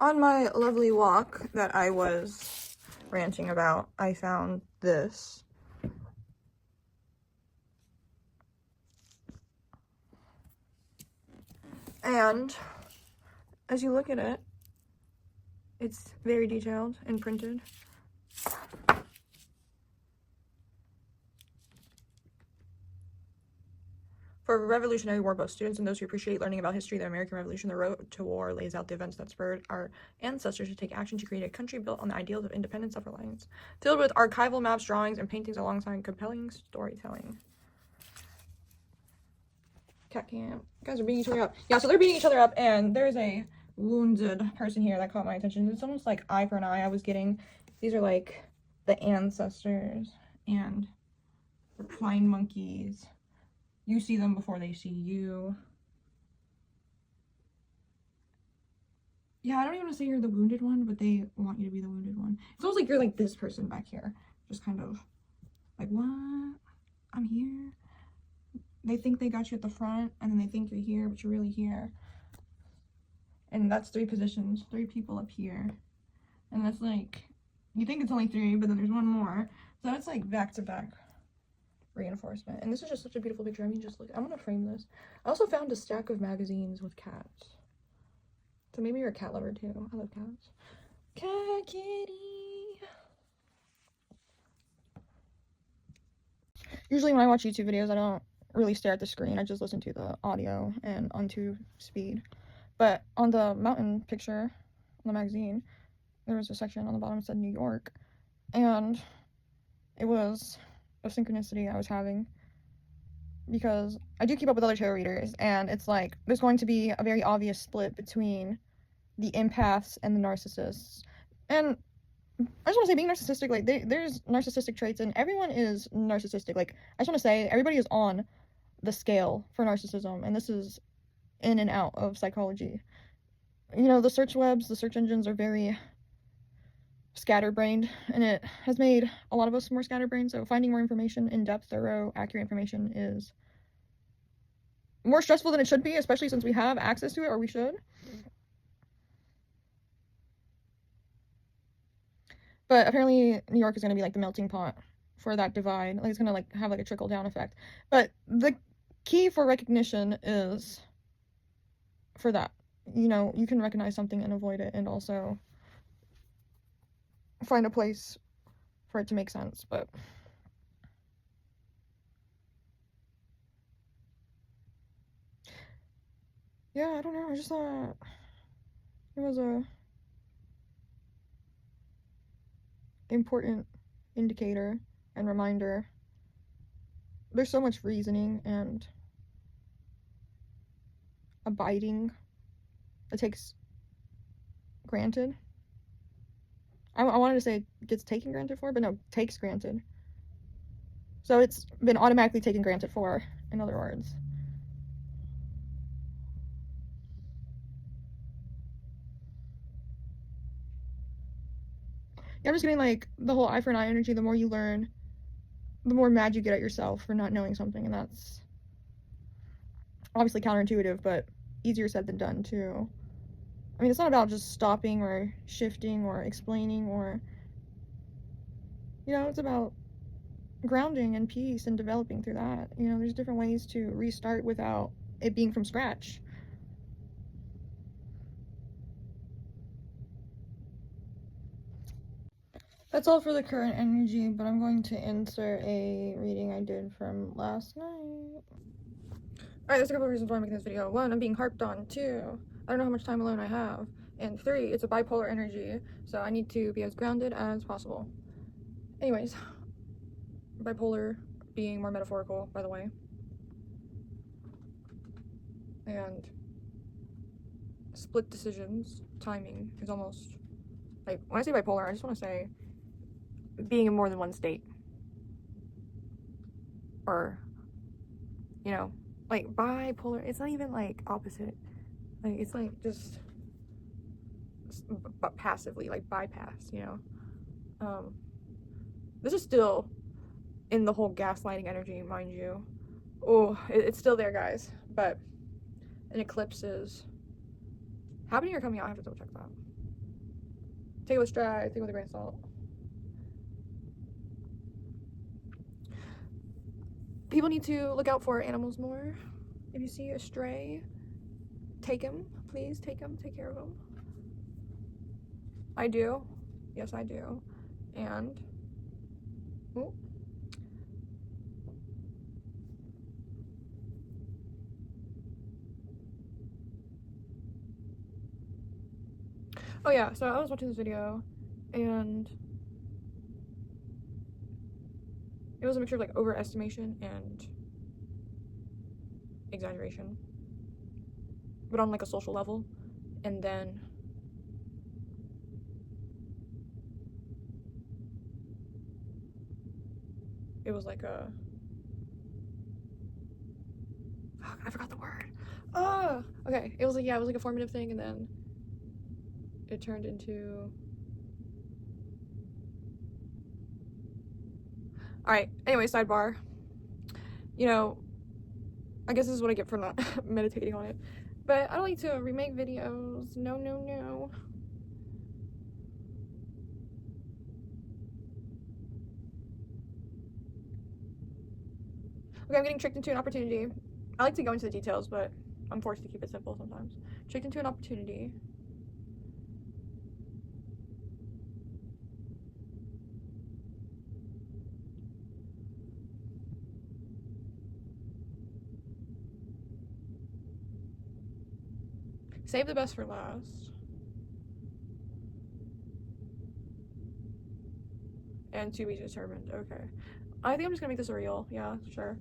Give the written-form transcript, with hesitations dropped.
On my lovely walk that I was ranting about, I found this. And as you look at it, it's very detailed and printed. For Revolutionary War, both students and those who appreciate learning about history, the American Revolution, the road to war lays out the events that spurred our ancestors to take action to create a country built on the ideals of independence, self-reliance, filled with archival maps, drawings, and paintings alongside compelling storytelling. Cat camp. Guys are beating each other up. Yeah, so they're beating each other up, and there's a wounded person here that caught my attention. It's almost like eye for an eye I was getting. These are like the ancestors and the flying monkeys. You see them before they see you. Yeah, I don't even want to say you're the wounded one, but they want you to be the wounded one. It's almost like you're like this person back here. Just kind of like, what? I'm here. They think they got you at the front, and then they think you're here, but you're really here. And that's 3 positions, 3 people up here. And that's like, you think it's only 3, but then there's one more. So it's like back-to-back reinforcement. And this is just such a beautiful picture. I mean, just look, I'm gonna frame this. I also found a stack of magazines with cats. So maybe you're a cat lover too. I love cats. Cat kitty. Usually when I watch YouTube videos, I don't really stare at the screen. I just listen to the audio and onto speed. But on the mountain picture, on the magazine, there was a section on the bottom that said New York. And it was a synchronicity I was having, because I do keep up with other tarot readers, and it's like there's going to be a very obvious split between the empaths and the narcissists. And I just want to say, being narcissistic, like there's narcissistic traits, and everyone is narcissistic. Like, I just want to say, everybody is on the scale for narcissism, and this is in and out of psychology. You know, the search webs, the search engines are very scatterbrained, and it has made a lot of us more scatterbrained. So finding more information, in-depth, thorough, accurate information is more stressful than it should be, especially since we have access to it, or we should. But apparently New York is going to be like the melting pot for that divide. Like, it's going to like have like a trickle down effect. But the key for recognition is for that, you know, you can recognize something and avoid it, and also find a place for it to make sense. But yeah, I don't know, I just thought it was a important indicator and reminder. There's so much reasoning and abiding that takes granted. I wanted to say gets taken granted for, but no, takes granted. So it's been automatically taken granted for, in other words. Yeah, I'm just getting like the whole eye for an eye energy. The more you learn, the more mad you get at yourself for not knowing something, and that's obviously counterintuitive, but easier said than done too. I mean, it's not about just stopping or shifting or explaining, or, you know, it's about grounding and peace and developing through that. You know, there's different ways to restart without it being from scratch. That's all for the current energy, but I'm going to insert a reading I did from last night. Alright, there's a couple of reasons why I'm making this video. 1, I'm being harped on. 2, I don't know how much time alone I have. And 3, it's a bipolar energy, so I need to be as grounded as possible. Anyways, bipolar being more metaphorical, by the way. And split decisions, timing is almost, like, when I say bipolar, I just want to say being in more than one state. Or, you know, like bipolar, it's not even like opposite. Like, it's like just but passively, like bypass, you know. This is still in the whole gaslighting energy, mind you. Oh, it's still there, guys. But an eclipse is happening or coming out. I have to double check that. Take it with stride, take it with a grain of salt. People need to look out for animals more. If you see a stray, take him, please. Take him, take care of him. I do. Yes, I do. And ooh. Oh yeah, so I was watching this video and it was a mixture of like overestimation and exaggeration, but on like a social level. And then it was like a, fuck, I forgot the word. Oh, okay. It was like, yeah, it was like a formative thing, and then it turned into. Alright, anyway, sidebar. You know, I guess this is what I get for not meditating on it. But I don't like to remake videos. No, no, no. Okay, I'm getting tricked into an opportunity. I like to go into the details, but I'm forced to keep it simple sometimes. Tricked into an opportunity. Save the best for last. And to be determined. Okay. I think I'm just gonna make this a reel. Yeah, sure.